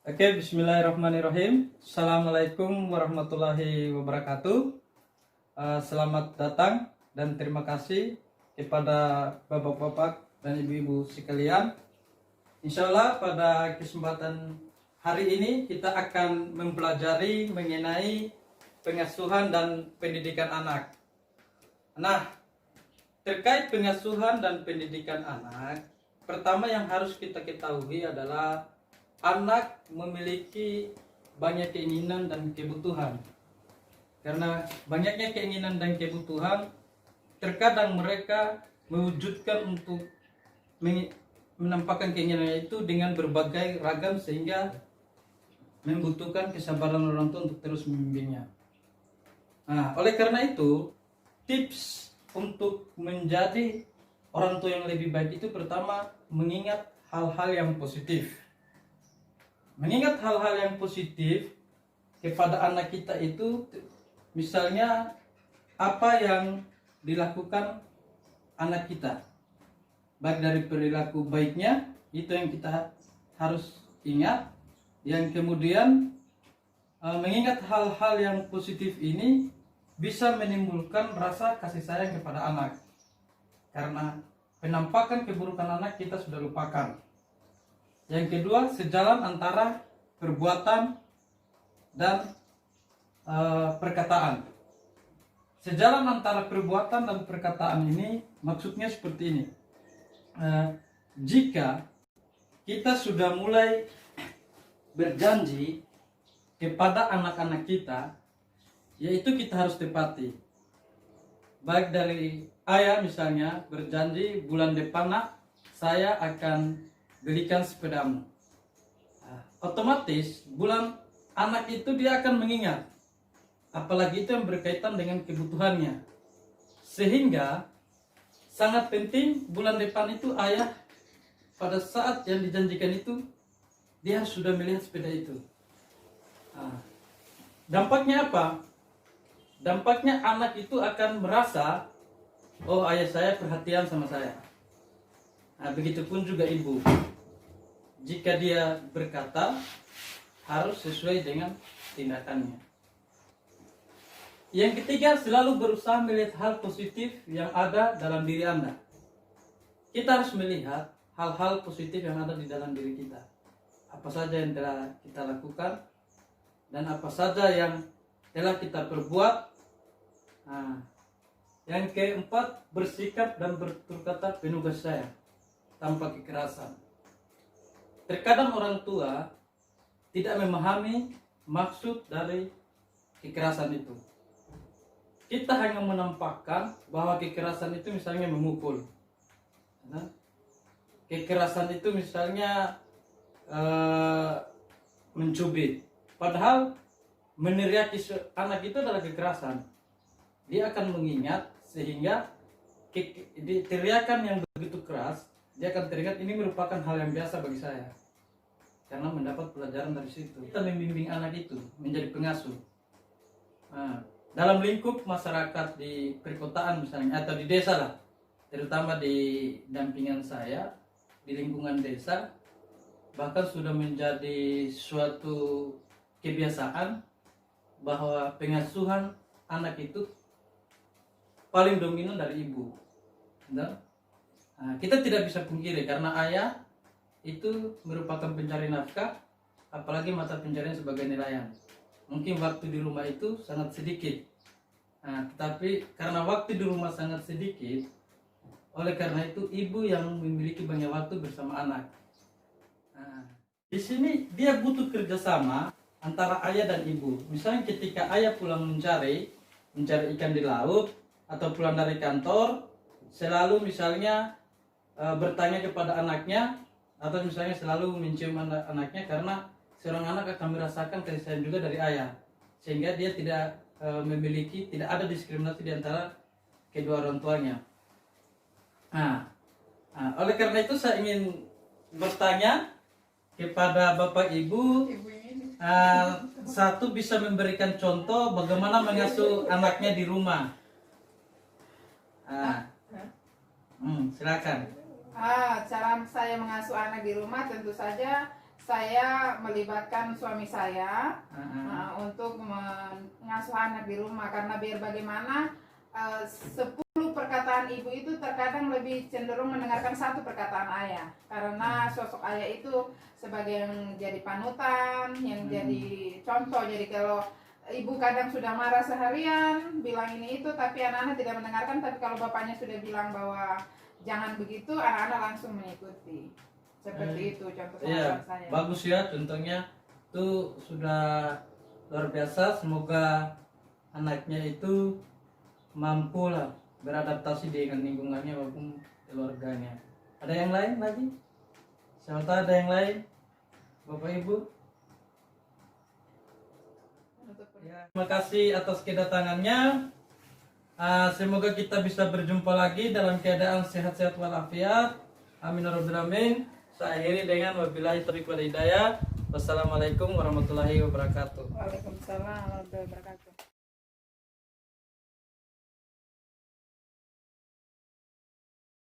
Oke, bismillahirrahmanirrahim. Assalamualaikum warahmatullahi wabarakatuh. Selamat datang dan terima kasih kepada bapak-bapak dan ibu-ibu sekalian. Insya Allah pada kesempatan hari ini kita akan mempelajari mengenai pengasuhan dan pendidikan anak. Nah, terkait pengasuhan dan pendidikan anak, pertama yang harus kita ketahui adalah anak memiliki banyak keinginan dan kebutuhan. Karena banyaknya keinginan dan kebutuhan, terkadang mereka mewujudkan untuk menampakkan keinginannya itu dengan berbagai ragam sehingga membutuhkan kesabaran orang tua untuk terus membimbingnya. Nah, oleh karena itu, tips untuk menjadi orang tua yang lebih baik itu pertama mengingat hal-hal yang positif. Mengingat hal-hal yang positif kepada anak kita itu, misalnya apa yang dilakukan anak kita, baik dari perilaku baiknya, itu yang kita harus ingat. Yang kemudian mengingat hal-hal yang positif ini bisa menimbulkan rasa kasih sayang kepada anak, karena penampakan keburukan anak kita sudah lupakan. Yang kedua, sejalan antara perbuatan dan perkataan. Sejalan antara perbuatan dan perkataan ini maksudnya seperti ini. Jika kita sudah mulai berjanji kepada anak-anak kita, yaitu kita harus tepati. Baik dari ayah misalnya berjanji bulan depan saya akan belikan sepedamu. Otomatis bulan anak itu dia akan mengingat, apalagi itu yang berkaitan dengan kebutuhannya. Sehingga sangat penting bulan depan itu ayah pada saat yang dijanjikan itu dia sudah melihat sepeda itu. Dampaknya apa? Dampaknya anak itu akan merasa, oh ayah saya perhatian sama saya. Begitupun juga ibu. Jika dia berkata, harus sesuai dengan tindakannya. Yang ketiga, selalu berusaha melihat hal positif yang ada dalam diri Anda. Kita harus melihat hal-hal positif yang ada di dalam diri kita. Apa saja yang telah kita lakukan dan apa saja yang telah kita perbuat. Yang keempat, bersikap dan bertutur kata penuh kasih sayang tanpa kekerasan. Terkadang orang tua tidak memahami maksud dari kekerasan itu. Kita hanya menampakkan bahwa kekerasan itu misalnya memukul. Kekerasan itu misalnya mencubit. Padahal meneriaki anak itu adalah kekerasan. Dia akan mengingat sehingga teriakan yang begitu keras, dia akan teringat ini merupakan hal yang biasa bagi saya, karena mendapat pelajaran dari situ. Kita membimbing anak itu menjadi pengasuh. Dalam lingkup masyarakat di perkotaan misalnya atau di desa lah, terutama di dampingan saya di lingkungan desa, bahkan sudah menjadi suatu kebiasaan bahwa pengasuhan anak itu paling dominan dari ibu. Kita tidak bisa pungkiri karena ayah itu merupakan pencari nafkah, apalagi mata pencarian sebagai nelayan. Mungkin waktu di rumah itu sangat sedikit. Tetapi karena waktu di rumah sangat sedikit, oleh karena itu ibu yang memiliki banyak waktu bersama anak. Di sini dia butuh kerjasama antara ayah dan ibu. Misalnya ketika ayah pulang mencari ikan di laut atau pulang dari kantor, selalu misalnya bertanya kepada anaknya, atau misalnya selalu mencium anaknya, karena seorang anak akan merasakan kasih sayang juga dari ayah, sehingga dia tidak tidak ada diskriminasi di antara kedua orang tuanya. Oleh karena itu saya ingin bertanya kepada bapak ibu, satu bisa memberikan contoh bagaimana mengasuh anaknya di rumah. Silakan. Cara saya mengasuh anak di rumah tentu saja saya melibatkan suami saya untuk mengasuh anak di rumah, karena biar bagaimana 10 perkataan ibu itu terkadang lebih cenderung mendengarkan satu perkataan ayah, karena sosok ayah itu sebagai yang jadi panutan, yang jadi contoh. Jadi kalau ibu kadang sudah marah seharian bilang ini itu, tapi anak-anak tidak mendengarkan, tapi kalau bapaknya sudah bilang bahwa jangan begitu, anak-anak langsung mengikuti. Seperti itu contoh Iya, saya. bagus ya contohnya itu sudah luar biasa. Semoga anaknya itu mampu lah beradaptasi dengan lingkungannya maupun keluarganya. Ada yang lain lagi? Siapa tahu ada yang lain, Bapak Ibu? Ya, terima kasih atas kedatangannya. Semoga kita bisa berjumpa lagi dalam keadaan sehat-sehat walafiat. Amin ya rabbal alamin. Saya akhiri dengan wabillahi taufiq wal hidayah. Wassalamualaikum warahmatullahi wabarakatuh. Waalaikumsalam warahmatullahi wabarakatuh.